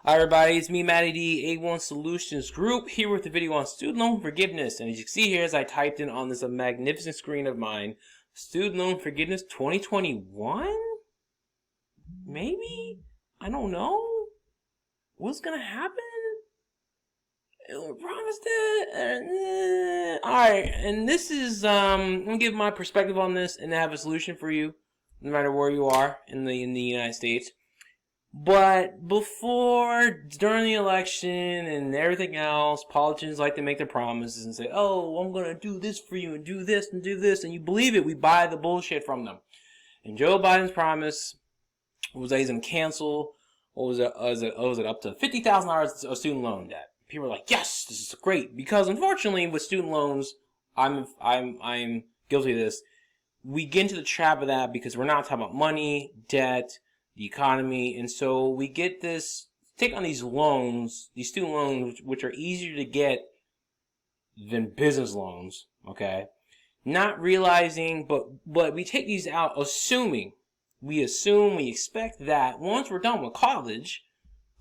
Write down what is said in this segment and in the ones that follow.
Hi everybody, it's me Matty D, A1 Solutions Group, here with the video on student loan forgiveness. And as you can see here, as I typed in on this magnificent screen of mine, student loan forgiveness 2021? Maybe? I don't know. What's gonna happen? We promised it. Alright, and this is I'm gonna give my perspective on this and have a solution for you, no matter where you are in the United States. But during the election and everything else, politicians like to make their promises and say, oh, I'm going to do this for you and do this and do this. And you believe it. We buy the bullshit from them. And Joe Biden's promise was that he's going to cancel, what was it, up to $50,000 of student loan debt. People are like, yes, this is great. Because unfortunately, with student loans, I'm guilty of this. We get into the trap of that because we're not talking about money, debt, the economy, and so we get take on these loans, these student loans, which are easier to get than business loans, okay? Not realizing, but we take these out we expect that once we're done with college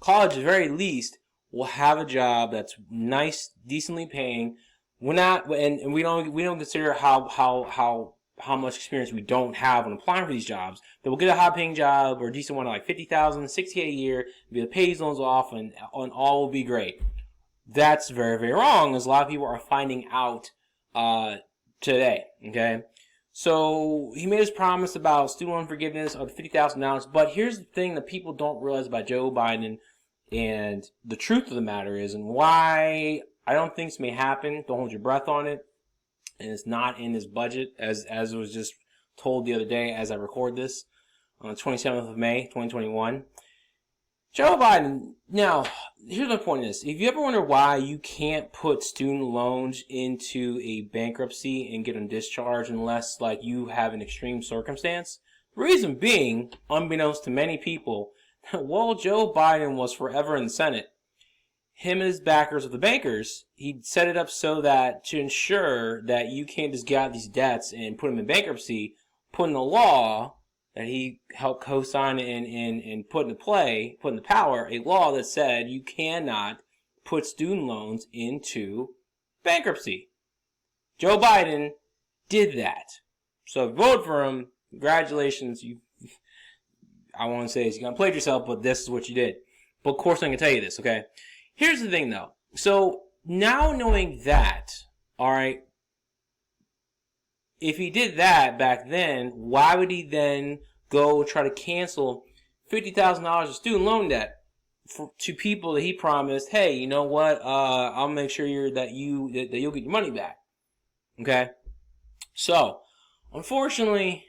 at the very least, we'll have a job that's nice, decently paying. We're not, and we don't consider how much experience we don't have when applying for these jobs, that we'll get a high-paying job or a decent one, like $50,000, $60K a year, be able to pay these loans off, and all will be great. That's very, very wrong, as a lot of people are finding out today. Okay, so he made his promise about student loan forgiveness of $50,000, but here's the thing that people don't realize about Joe Biden, and the truth of the matter is, and why I don't think this may happen. Don't hold your breath on it. And it's not in his budget, as was just told the other day as I record this, on the 27th of May, 2021. Joe Biden, now, here's my point in this. If you ever wonder why you can't put student loans into a bankruptcy and get them discharged unless, like, you have an extreme circumstance, the reason being, unbeknownst to many people, while Joe Biden was forever in the Senate, him and his backers of the bankers, he set it up so that to ensure that you can't just get out these debts and put them in bankruptcy, put in a law that he helped co-sign and put into power, a law that said you cannot put student loans into bankruptcy. Joe Biden did that. So vote for him. Congratulations. I won't say you're going to play yourself, but this is what you did. But of course I'm going to tell you this, okay? Here's the thing, though. So, now knowing that, alright, if he did that back then, why would he then go try to cancel $50,000 of student loan debt to people that he promised, hey, you know what, I'll make sure that you'll get your money back. Okay? So, unfortunately,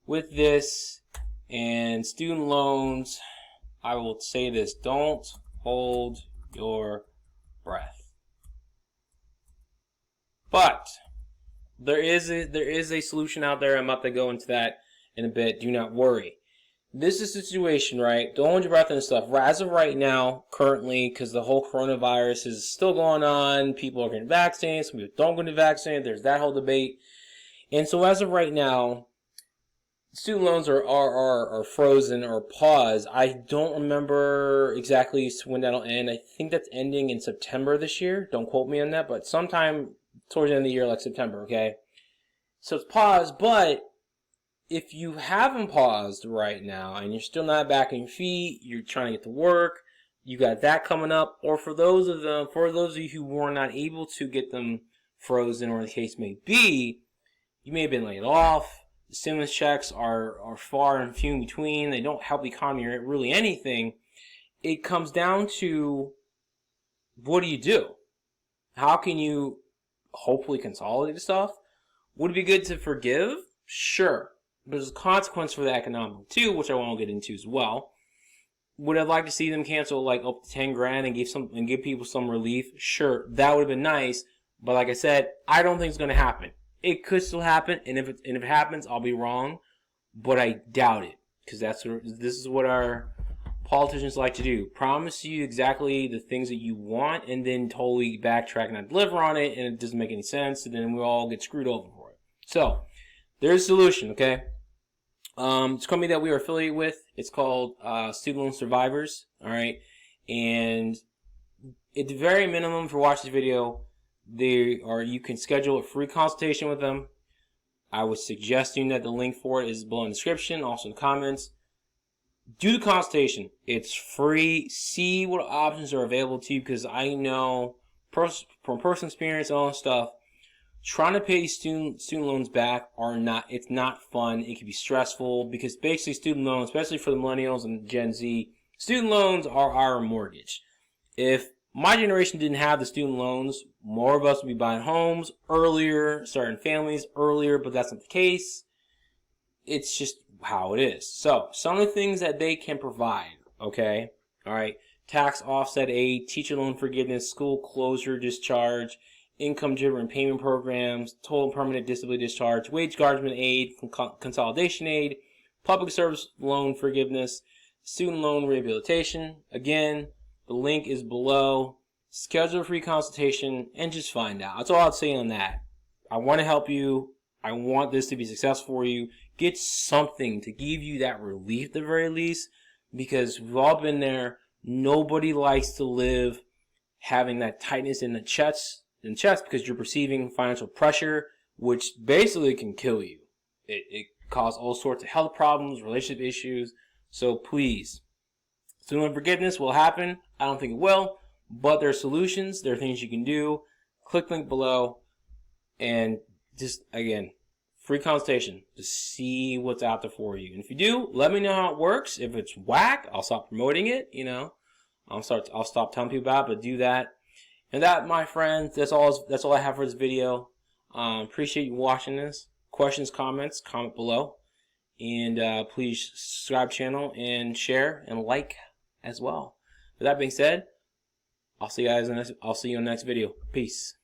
with this and student loans, I will say this, don't hold your breath. But there is a solution out there. I'm about to go into that in a bit. Do not worry. This is the situation, right? Don't hold your breath and stuff. As of right now, currently, because the whole coronavirus is still going on, people are getting vaccinated, some people don't get vaccinated. There's that whole debate. And so as of right now, student loans are frozen or paused. I don't remember exactly when that'll end. I think that's ending in September this year. Don't quote me on that, but sometime towards the end of the year, like September, okay? So it's paused, but if you haven't paused right now and you're still not back on your feet, you're trying to get to work, you got that coming up, or for those of you who were not able to get them frozen, or the case may be, you may have been laid off. The stimulus checks are far and few in between. They don't help the economy or really anything. It comes down to, what do? How can you hopefully consolidate the stuff? Would it be good to forgive? Sure. But there's a consequence for the economic too, which I won't get into as well. Would I like to see them cancel like up to 10 grand and give people some relief? Sure. That would have been nice. But like I said, I don't think it's going to happen. It could still happen, and if it happens, I'll be wrong, but I doubt it, because this is what our politicians like to do: promise you exactly the things that you want, and then totally backtrack and not deliver on it, and it doesn't make any sense, and then we all get screwed over for it. So, there's a solution, okay? It's a company that we are affiliated with. It's called Student Loan Survivors, all right? And at the very minimum, if you watch this video, you can schedule a free consultation with them. I would suggest that the link for it is below in the description, also in the comments. Do the consultation. It's free. See what options are available to you, because I know from personal experience and all that stuff, trying to pay student loans back it's not fun. It can be stressful, because basically student loans, especially for the millennials and Gen Z, student loans are our mortgage. If my generation didn't have the student loans, more of us would be buying homes earlier, starting families earlier, but that's not the case. It's just how it is. So, some of the things that they can provide, okay? Alright, tax offset aid, teacher loan forgiveness, school closure discharge, income-driven payment programs, total and permanent disability discharge, wage garnishment aid, consolidation aid, public service loan forgiveness, student loan rehabilitation. Again, the link is below. Schedule a free consultation and just find out. That's all I'd say on that. I want to help you. I want this to be successful for you. Get something to give you that relief at the very least, because we've all been there. Nobody likes to live having that tightness in the chest because you're perceiving financial pressure, which basically can kill you. It causes all sorts of health problems, relationship issues. So please, student loan forgiveness will happen. I don't think it will, but there are solutions. There are things you can do. Click the link below, and just, again, free consultation to see what's out there for you. And if you do, let me know how it works. If it's whack, I'll stop promoting it. I'll stop telling people about it. But do that. And that, my friends, that's all I have for this video. Appreciate you watching this. Questions, comments, comment below. And please subscribe to the channel and share and like as well. With that being said, I'll see you in the next video. Peace.